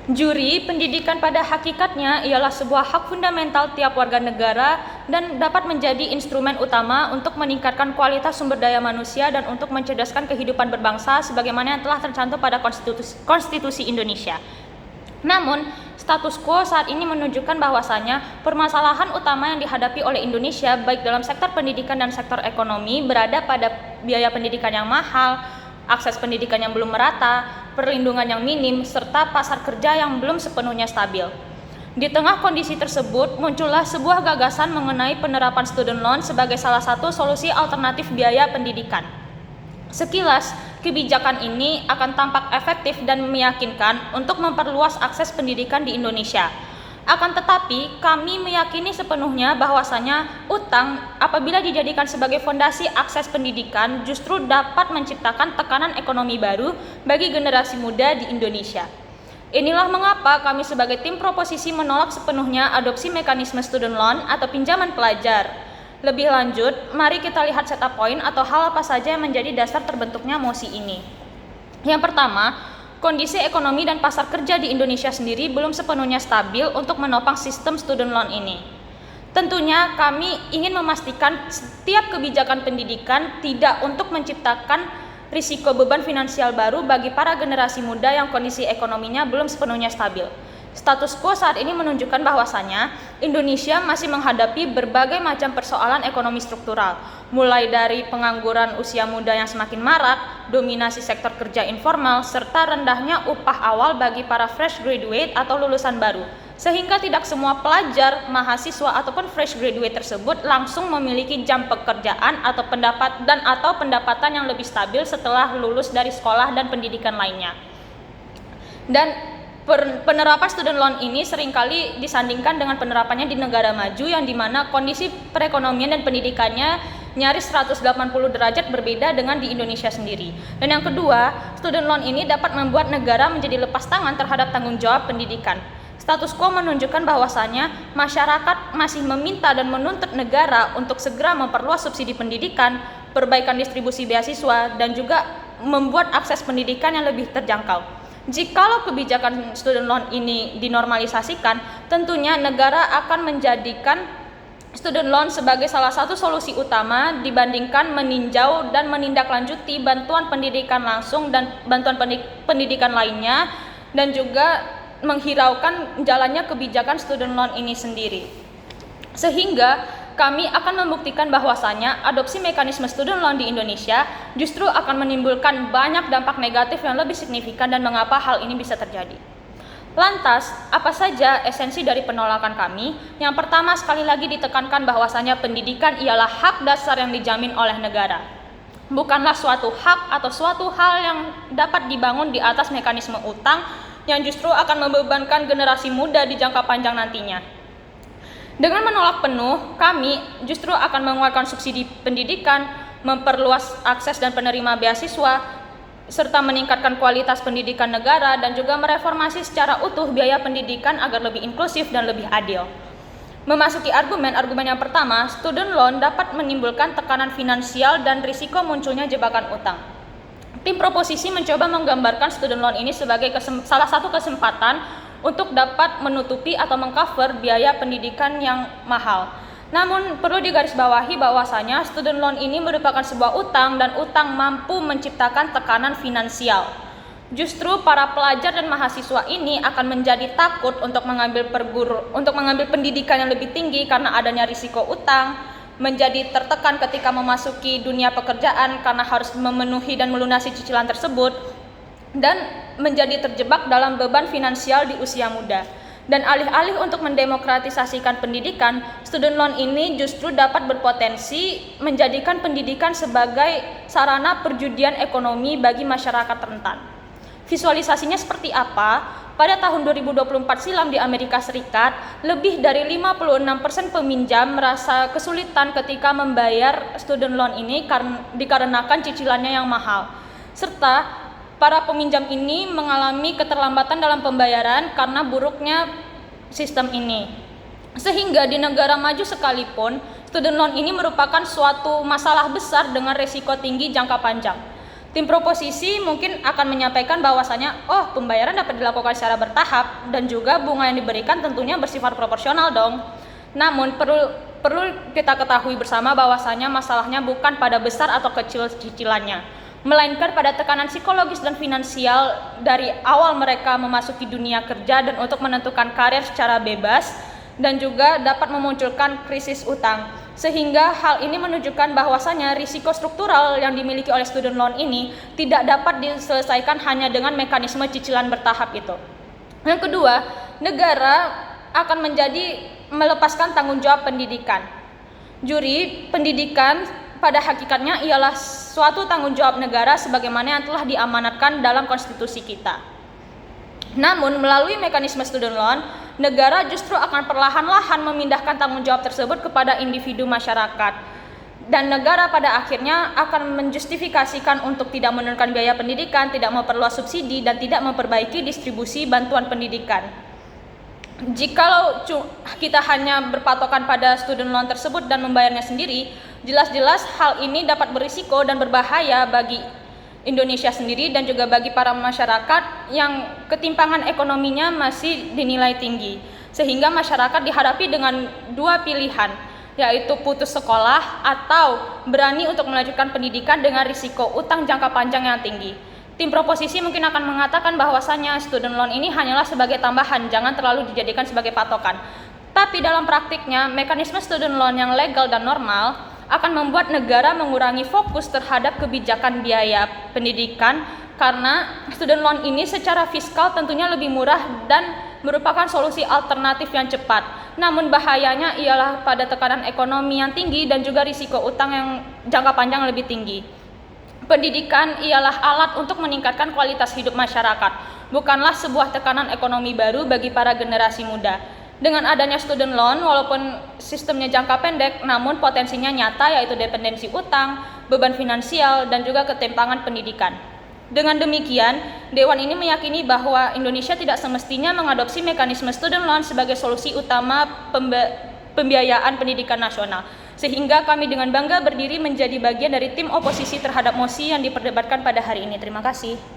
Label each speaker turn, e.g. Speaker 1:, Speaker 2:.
Speaker 1: Juri pendidikan pada hakikatnya ialah sebuah hak fundamental tiap warga negara dan dapat menjadi instrumen utama untuk meningkatkan kualitas sumber daya manusia dan untuk mencerdaskan kehidupan berbangsa sebagaimana yang telah tercantum pada Konstitusi Indonesia. Namun, status quo saat ini menunjukkan bahwasanya permasalahan utama yang dihadapi oleh Indonesia baik dalam sektor pendidikan dan sektor ekonomi berada pada biaya pendidikan yang mahal, akses pendidikan yang belum merata, perlindungan yang minim, serta pasar kerja yang belum sepenuhnya stabil. Di tengah kondisi tersebut, muncullah sebuah gagasan mengenai penerapan student loan sebagai salah satu solusi alternatif biaya pendidikan. Sekilas, kebijakan ini akan tampak efektif dan meyakinkan untuk memperluas akses pendidikan di Indonesia. Akan tetapi, kami meyakini sepenuhnya bahwasanya utang apabila dijadikan sebagai fondasi akses pendidikan justru dapat menciptakan tekanan ekonomi baru bagi generasi muda di Indonesia. Inilah mengapa kami sebagai tim proposisi menolak sepenuhnya adopsi mekanisme student loan atau pinjaman pelajar. Lebih lanjut, mari kita lihat setup point atau hal apa saja yang menjadi dasar terbentuknya mosi ini. Yang pertama, kondisi ekonomi dan pasar kerja di Indonesia sendiri belum sepenuhnya stabil untuk menopang sistem student loan ini. Tentunya kami ingin memastikan setiap kebijakan pendidikan tidak untuk menciptakan risiko beban finansial baru bagi para generasi muda yang kondisi ekonominya belum sepenuhnya stabil. Status quo saat ini menunjukkan bahwasanya Indonesia masih menghadapi berbagai macam persoalan ekonomi struktural, mulai dari pengangguran usia muda yang semakin marak, dominasi sektor kerja informal, serta rendahnya upah awal bagi para fresh graduate atau lulusan baru, sehingga tidak semua pelajar, mahasiswa ataupun fresh graduate tersebut langsung memiliki jam pekerjaan atau pendapatan yang lebih stabil setelah lulus dari sekolah dan pendidikan lainnya. Dan penerapan student loan ini seringkali disandingkan dengan penerapannya di negara maju yang dimana kondisi perekonomian dan pendidikannya nyaris 180 derajat berbeda dengan di Indonesia sendiri. Dan yang kedua, student loan ini dapat membuat negara menjadi lepas tangan terhadap tanggung jawab pendidikan. Status quo menunjukkan bahwasanya masyarakat masih meminta dan menuntut negara untuk segera memperluas subsidi pendidikan, perbaikan distribusi beasiswa, dan juga membuat akses pendidikan yang lebih terjangkau. Jikalau kebijakan student loan ini dinormalisasikan, tentunya negara akan menjadikan student loan sebagai salah satu solusi utama dibandingkan meninjau dan menindaklanjuti bantuan pendidikan langsung dan bantuan pendidikan lainnya, dan juga menghiraukan jalannya kebijakan student loan ini sendiri. Sehingga kami akan membuktikan bahwasanya adopsi mekanisme student loan di Indonesia justru akan menimbulkan banyak dampak negatif yang lebih signifikan dan mengapa hal ini bisa terjadi. Lantas, apa saja esensi dari penolakan kami? Yang pertama, sekali lagi ditekankan bahwasanya pendidikan ialah hak dasar yang dijamin oleh negara. Bukanlah suatu hak atau suatu hal yang dapat dibangun di atas mekanisme utang yang justru akan membebankan generasi muda di jangka panjang nantinya. Dengan menolak penuh, kami justru akan mengeluarkan subsidi pendidikan, memperluas akses dan penerima beasiswa, serta meningkatkan kualitas pendidikan negara dan juga mereformasi secara utuh biaya pendidikan agar lebih inklusif dan lebih adil. Memasuki argumen yang pertama, student loan dapat menimbulkan tekanan finansial dan risiko munculnya jebakan utang. Tim proposisi mencoba menggambarkan student loan ini sebagai salah satu kesempatan untuk dapat menutupi atau mengcover biaya pendidikan yang mahal. Namun perlu digarisbawahi bahwasanya student loan ini merupakan sebuah utang dan utang mampu menciptakan tekanan finansial. Justru para pelajar dan mahasiswa ini akan menjadi takut untuk mengambil pendidikan yang lebih tinggi karena adanya risiko utang, menjadi tertekan ketika memasuki dunia pekerjaan karena harus memenuhi dan melunasi cicilan tersebut, dan menjadi terjebak dalam beban finansial di usia muda. Dan alih-alih untuk mendemokratisasikan pendidikan, student loan ini justru dapat berpotensi menjadikan pendidikan sebagai sarana perjudian ekonomi bagi masyarakat rentan. Visualisasinya seperti apa? Pada tahun 2024 silam di Amerika Serikat, lebih dari 56% peminjam merasa kesulitan ketika membayar student loan ini dikarenakan cicilannya yang mahal. Serta para peminjam ini mengalami keterlambatan dalam pembayaran karena buruknya sistem ini. Sehingga di negara maju sekalipun, student loan ini merupakan suatu masalah besar dengan risiko tinggi jangka panjang. Tim proposisi mungkin akan menyampaikan bahwasanya, pembayaran dapat dilakukan secara bertahap dan juga bunga yang diberikan tentunya bersifat proporsional dong. Namun perlu kita ketahui bersama bahwasanya masalahnya bukan pada besar atau kecil cicilannya, melainkan pada tekanan psikologis dan finansial dari awal mereka memasuki dunia kerja dan untuk menentukan karir secara bebas, dan juga dapat memunculkan krisis utang. Sehingga hal ini menunjukkan bahwasanya risiko struktural yang dimiliki oleh student loan ini tidak dapat diselesaikan hanya dengan mekanisme cicilan bertahap itu. Yang kedua, negara akan melepaskan tanggung jawab pendidikan. Juri pendidikan pada hakikatnya ialah suatu tanggung jawab negara sebagaimana yang telah diamanatkan dalam konstitusi kita. Namun melalui mekanisme student loan, negara justru akan perlahan-lahan memindahkan tanggung jawab tersebut kepada individu masyarakat. Dan negara pada akhirnya akan menjustifikasikan untuk tidak menurunkan biaya pendidikan, tidak memperluas subsidi, dan tidak memperbaiki distribusi bantuan pendidikan. Jikalau kita hanya berpatokan pada student loan tersebut dan membayarnya sendiri, jelas-jelas hal ini dapat berisiko dan berbahaya bagi Indonesia sendiri dan juga bagi para masyarakat yang ketimpangan ekonominya masih dinilai tinggi. Sehingga masyarakat dihadapi dengan dua pilihan, yaitu putus sekolah atau berani untuk melanjutkan pendidikan dengan risiko utang jangka panjang yang tinggi. Tim proposisi mungkin akan mengatakan bahwasanya student loan ini hanyalah sebagai tambahan, jangan terlalu dijadikan sebagai patokan. Tapi dalam praktiknya, mekanisme student loan yang legal dan normal akan membuat negara mengurangi fokus terhadap kebijakan biaya pendidikan karena student loan ini secara fiskal tentunya lebih murah dan merupakan solusi alternatif yang cepat. Namun bahayanya ialah pada tekanan ekonomi yang tinggi dan juga risiko utang yang jangka panjang lebih tinggi. Pendidikan ialah alat untuk meningkatkan kualitas hidup masyarakat, bukanlah sebuah tekanan ekonomi baru bagi para generasi muda. Dengan adanya student loan, walaupun sistemnya jangka pendek, namun potensinya nyata, yaitu dependensi utang, beban finansial, dan juga ketimpangan pendidikan. Dengan demikian, Dewan ini meyakini bahwa Indonesia tidak semestinya mengadopsi mekanisme student loan sebagai solusi utama pembiayaan pendidikan nasional. Sehingga kami dengan bangga berdiri menjadi bagian dari tim oposisi terhadap mosi yang diperdebatkan pada hari ini. Terima kasih.